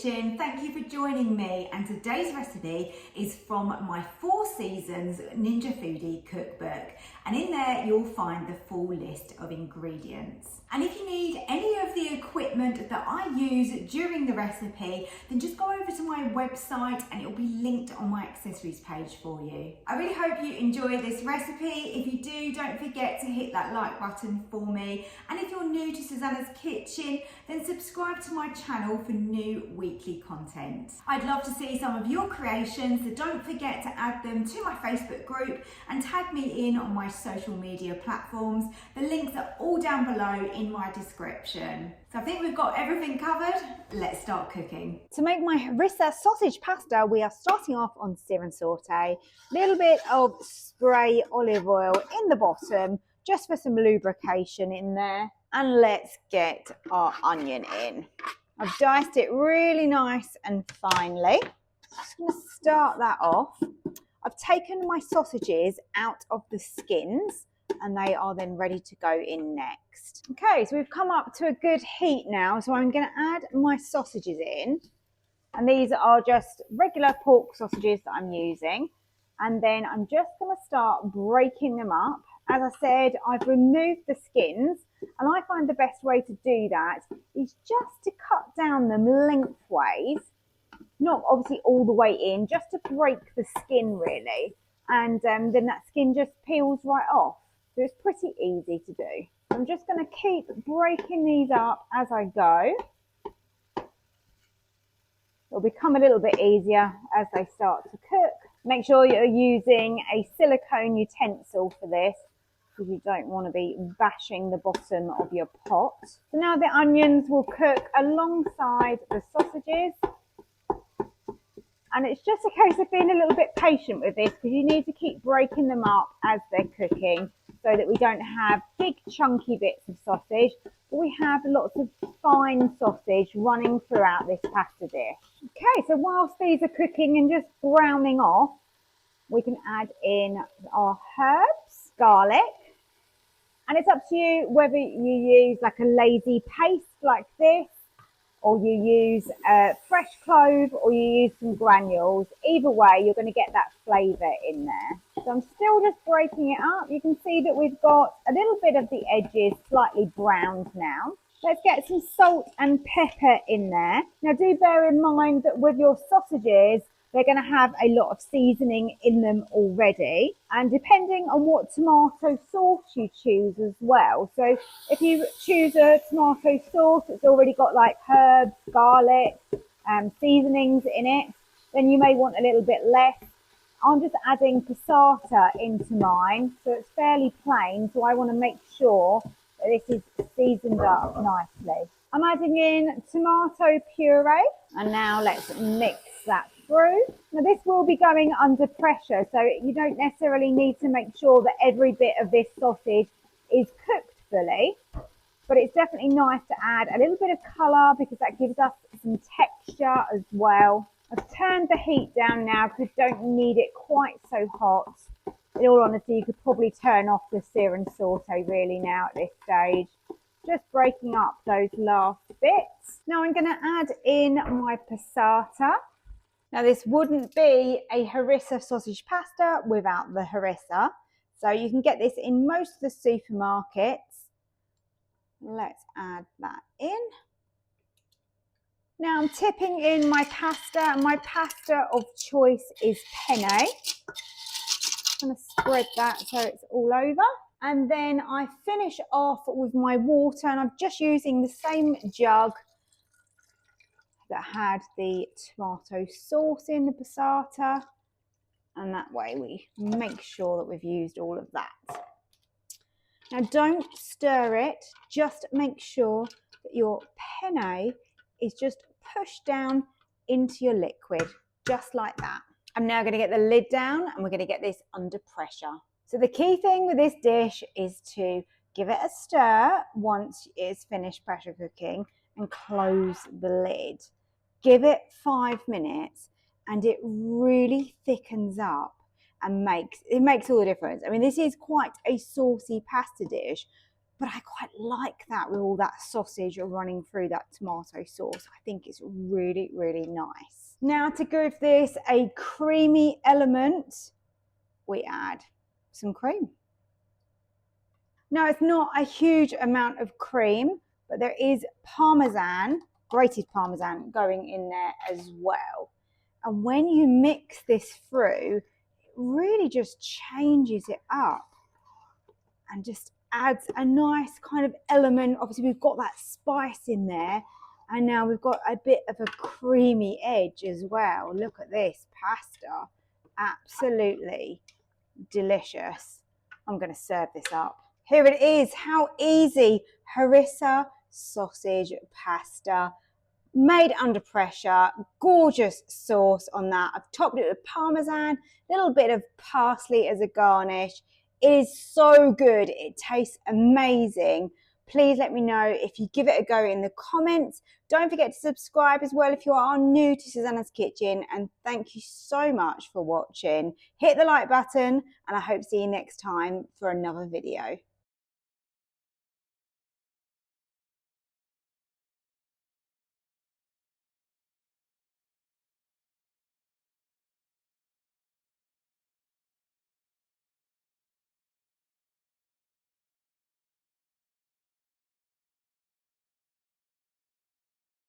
kitchen. Thank you for joining me, and today's recipe is from my 4 Seasons Ninja Foodie cookbook, and in there you'll find the full list of ingredients. And if you need any of the equipment that I use during the recipe, then just go over to my website and it'll be linked on my accessories page for you. I really hope you enjoy this recipe. If you do, don't forget to hit that like button for me. And if you're new to Susannah's Kitchen, then subscribe to my channel for new weekly content. I'd love to see some of your creations, so don't forget to add them to my Facebook group and tag me in on my social media platforms. The links are all down below in my description. So I think we've got everything covered. Let's start cooking. To make my harissa sausage pasta, we are starting off on sear and saute. A little bit of spray olive oil in the bottom, just for some lubrication in there. And let's get our onion in. I've diced it really nice and finely. Just going to start that off. I've taken my sausages out of the skins, and they are then ready to go in next. Okay, so we've come up to a good heat now, so I'm going to add my sausages in. And these are just regular pork sausages that I'm using. And then I'm just going to start breaking them up. As I said, I've removed the skins, and I find the best way to do that is just to cut down them lengthways, not obviously all the way in, just to break the skin really. And then that skin just peels right off. So it's pretty easy to do. I'm just going to keep breaking these up as I go. It'll become a little bit easier as they start to cook. Make sure you're using a silicone utensil for this, because you don't want to be bashing the bottom of your pot. So now the onions will cook alongside the sausages. And it's just a case of being a little bit patient with this, because you need to keep breaking them up as they're cooking, so that we don't have big chunky bits of sausage, but we have lots of fine sausage running throughout this pasta dish. Okay, so whilst these are cooking and just browning off, we can add in our herbs, garlic, and it's up to you whether you use like a lazy paste like this, or you use fresh clove, or you use some granules. Either way, you're going to get that flavour in there. So I'm still just breaking it up. You can see that we've got a little bit of the edges slightly browned now. Let's get some salt and pepper in there. Now do bear in mind that with your sausages, they're going to have a lot of seasoning in them already. And depending on what tomato sauce you choose as well. So if you choose a tomato sauce that's already got like herbs, garlic, seasonings in it, then you may want a little bit less. I'm just adding passata into mine, so it's fairly plain. So I want to make sure that this is seasoned up nicely. I'm adding in tomato puree, and now let's mix that through. Now this will be going under pressure, so you don't necessarily need to make sure that every bit of this sausage is cooked fully, but it's definitely nice to add a little bit of colour, because that gives us some texture as well. I've turned the heat down now because we don't need it quite so hot. In all honesty, you could probably turn off the sear and saute really now at this stage. Just breaking up those last bits. Now I'm going to add in my passata. Now this wouldn't be a harissa sausage pasta without the harissa. So you can get this in most of the supermarkets. Let's add that in. Now I'm tipping in my pasta. My pasta of choice is penne. I'm going to spread that so it's all over. And then I finish off with my water, and I'm just using the same jug that had the tomato sauce in the passata, and that way we make sure that we've used all of that. Now don't stir it, just make sure that your penne is just pushed down into your liquid, just like that. I'm now going to get the lid down, and we're going to get this under pressure. So the key thing with this dish is to give it a stir once it's finished pressure cooking, and close the lid. Give it 5 minutes, and it really thickens up and makes all the difference. I mean, this is quite a saucy pasta dish, but I quite like that with all that sausage running through that tomato sauce. I think it's really, really nice. Now to give this a creamy element, we add some cream. Now it's not a huge amount of cream, but there is parmesan, grated parmesan going in there as well. And when you mix this through, it really just changes it up and just adds a nice kind of element. Obviously we've got that spice in there, and now we've got a bit of a creamy edge as well. Look at this pasta, absolutely delicious. I'm going to serve this up. Here it is, how easy, harissa sausage pasta, made under pressure, gorgeous sauce on that. I've topped it with parmesan, a little bit of parsley as a garnish. It is so good, it tastes amazing. Please let me know if you give it a go in the comments. Don't forget to subscribe as well if you are new to Susannah's Kitchen, and thank you so much for watching. Hit the like button, and I hope to see you next time for another video.